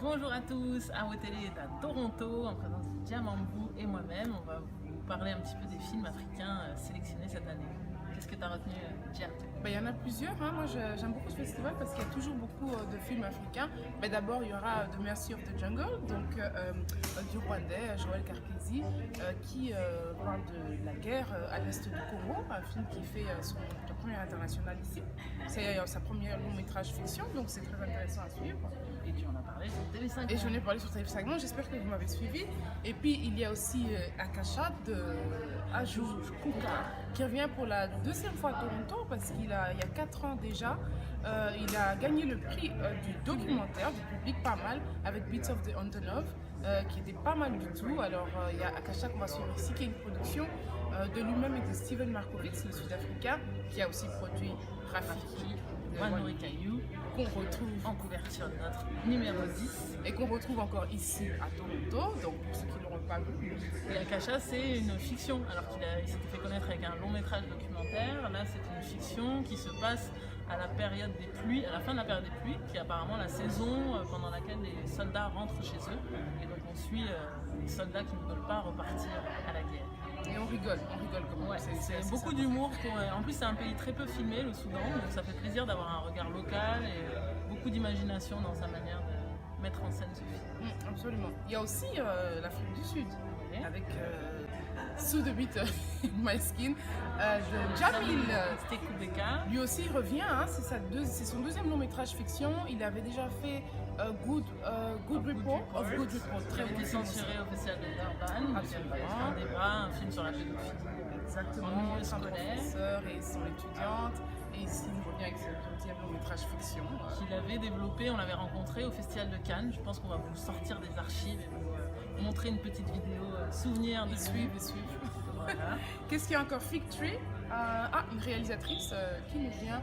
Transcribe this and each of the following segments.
Bonjour à tous, Awotele est à Toronto en présence de Diamambou et moi-même. On va vous parler un petit peu des films africains sélectionnés cette année. Qu'est-ce que tu as retenu, Dia? Il y en a plusieurs. Moi, j'aime beaucoup ce festival parce qu'il y a toujours beaucoup de films africains. D'abord, il y aura The Mercy of the Jungle, donc du Rwandais, Joël Carpesi, qui parle de la guerre à l'est du Congo, un film qui fait son première international ici. C'est sa première long métrage fiction, donc c'est très intéressant à suivre. Et tu en as parlé sur TV5. Et j'en ai parlé sur TV5, j'espère que vous m'avez suivi. Et puis il y a aussi Akasha de Ajou Kuka qui revient pour la deuxième fois à Toronto parce qu'il y a 4 ans déjà, il a gagné le prix du documentaire du public pas mal avec Beats of the Antonov qui était pas mal du tout. Alors il y a Akasha qu'on va suivre ici qui est une production de lui-même et de Steven Markowitz, le Sud-Africain, qui a aussi produit Rafiki, Wanuri Caillou, qu'on retrouve en couverture de notre numéro 10. Et qu'on retrouve encore ici à Toronto, donc pour ceux qui ne l'auront pas vu. Et Akasha, c'est une fiction, alors qu'il s'était fait connaître avec un long métrage documentaire. Là, c'est une fiction qui se passe à la période des pluies, à la fin de la période des pluies, qui est apparemment la saison pendant laquelle les soldats rentrent chez eux. Et donc on suit les soldats qui ne veulent pas repartir à la guerre. Et on rigole quand même. Ouais, c'est beaucoup d'humour. En plus, c'est un pays très peu filmé, le Soudan, donc ça fait plaisir d'avoir un regard local et beaucoup d'imagination dans sa manière de mettre en scène ce film. Absolument. Il y a aussi l'Afrique du Sud, avec Sous the Beat My Skin de Jamil Stekubeka. Lui aussi il revient, c'est son deuxième long métrage fiction. Il avait déjà fait Good Report, très été censuré au festival de Durban. Absolument. Un débat, un film sur la pédophilie. Exactement, son professeur et son étudiante. Et ici, il revient avec son deuxième long métrage fiction. Qu'il avait développé, on l'avait rencontré au festival de Cannes. Je pense qu'on va vous sortir des archives et vous montrer une petite vidéo souvenir de suivre. Voilà. Qu'est-ce qu'il y a encore? Fig Tree, une réalisatrice qui nous vient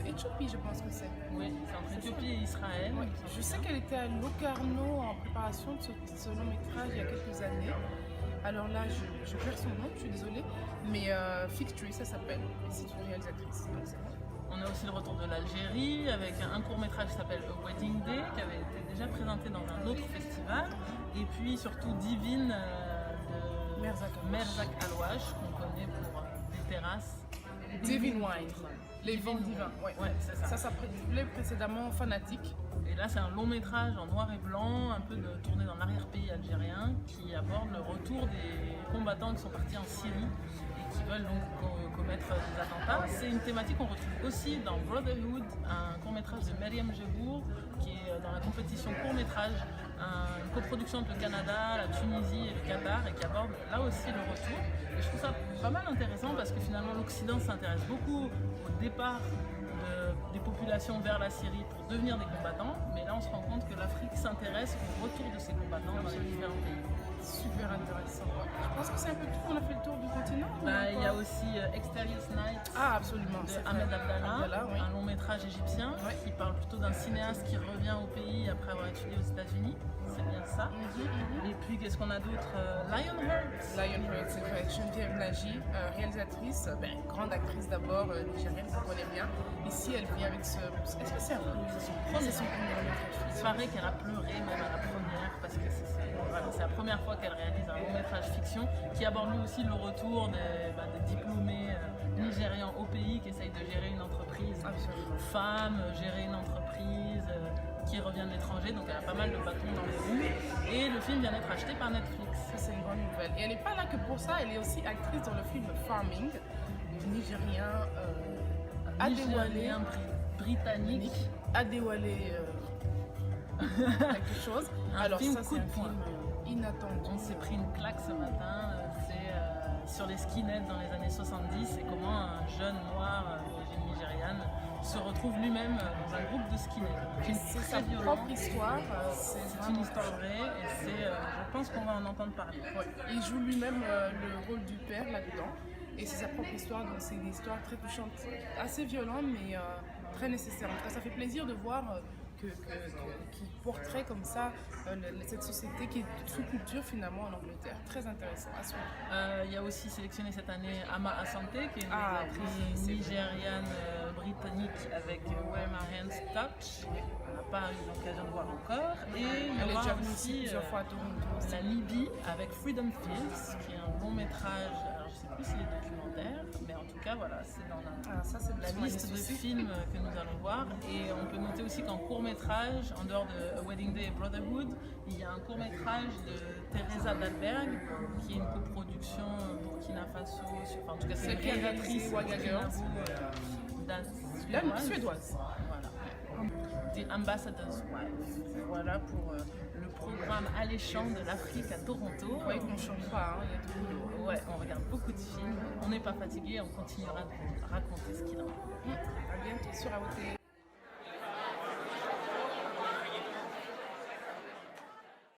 d'Éthiopie, je pense que c'est. Oui, c'est entre Éthiopie et Israël. Oui. Je sais qu'elle était à Locarno en préparation de ce long métrage il y a quelques années. Alors là, je perds son nom, je suis désolée, mais Fig Tree, ça s'appelle, et c'est une réalisatrice. Donc c'est bon. On a aussi le retour de l'Algérie avec un court-métrage qui s'appelle A Wedding Day, qui avait été déjà présenté dans un autre festival. Et puis surtout Divine de Merzak Alouache, qu'on connaît pour des terrasses. Divine Wine, les vents divins. Ouais, c'est ça. Ça s'appelait précédemment Fanatique. Et là, c'est un long métrage en noir et blanc, un peu tourné dans l'arrière-pays algérien, qui aborde le retour des combattants qui sont partis en Syrie et qui veulent donc commettre des attentats. C'est une thématique qu'on retrouve aussi dans Brotherhood, un court-métrage de Mariam Jebour, qui est dans la compétition court-métrage, une coproduction entre le Canada, la Tunisie et le Qatar, et qui aborde là aussi le retour. Et je trouve ça pas mal intéressant parce que finalement l'Occident s'intéresse beaucoup au départ des populations vers la Syrie pour devenir des combattants, mais là on se rend compte que l'Afrique s'intéresse au retour de ces combattants dans les différents pays. Super intéressant. Je pense que c'est un peu tout qu'on a fait le tour du continent. Il y a aussi Exteriors Night absolument, de Ahmed Abdallah, un long métrage égyptien qui parle plutôt d'un cinéaste qui revient au pays après avoir étudié aux États-Unis. C'est bien ça. Et puis qu'est-ce qu'on a d'autre? Lionheart, c'est vrai. Geneviève Nagy, réalisatrice, grande actrice d'abord, nigérienne, vous connaissez bien. Ici, elle vient avec ce. Est-ce que c'est son premier long métrage? Il paraît qu'elle a pleuré même à la première parce que c'est la première fois qu'elle réalise un long métrage fiction qui aborde lui aussi le retour des diplômés nigérians au pays qui essayent de gérer une entreprise. Absolument. Femme, gérer une entreprise qui revient de l'étranger, donc elle a pas mal de bâtons dans les roues. Et le film vient d'être acheté par Netflix. Ça, c'est une bonne nouvelle. Et elle n'est pas là que pour ça, elle est aussi actrice dans le film Farming du Nigérien Adéwalé britannique. Adéwalé quelque chose. Alors ça, c'est un film inattendu. On s'est pris une claque ce matin. C'est sur les skinheads dans les années 70 et comment un jeune noir d'origine nigériane se retrouve lui-même dans un groupe de skinheads. C'est sa propre histoire. C'est une histoire vraie et je pense qu'on va en entendre parler. Ouais. Il joue lui-même le rôle du père là-dedans. Et c'est sa propre histoire, donc c'est une histoire très touchante, assez violente mais très nécessaire. En tout cas, ça fait plaisir de voir qui porterait comme ça cette société qui est sous-culture finalement en Angleterre. Très intéressant à suivre. Il y a aussi sélectionné cette année Ama Asante, qui est une Ah, actrice oui, nigériane britannique avec Where My Hands Touch. On n'a pas eu l'occasion de voir encore. Et il y Elle est aura déjà venue aussi plusieurs fois à Toronto aussi. la Libye avec Freedom Fields, qui est un long métrage. Alors je ne sais plus s'il est documentaire, mais en tout cas voilà, c'est dans Ça, c'est la liste de magnifique. films que nous allons voir. Et on peut noter aussi qu'en court-métrage, en dehors de A Wedding Day et Brotherhood, il y a un court-métrage de Teresa Dalberg, qui est une coproduction Burkina Faso, en tout cas c'est une qui a réalisé réalisatrice Waga Girls. suédoise. Voilà. The Ambassador's Wife. Voilà pour le programme alléchant de l'Afrique à Toronto. Oui, qu'on ne change pas, hein, il y a du boulot. Ouais, on regarde beaucoup de films, on n'est pas fatigué, on continuera de vous raconter ce qu'il en est. À bientôt sur AOT.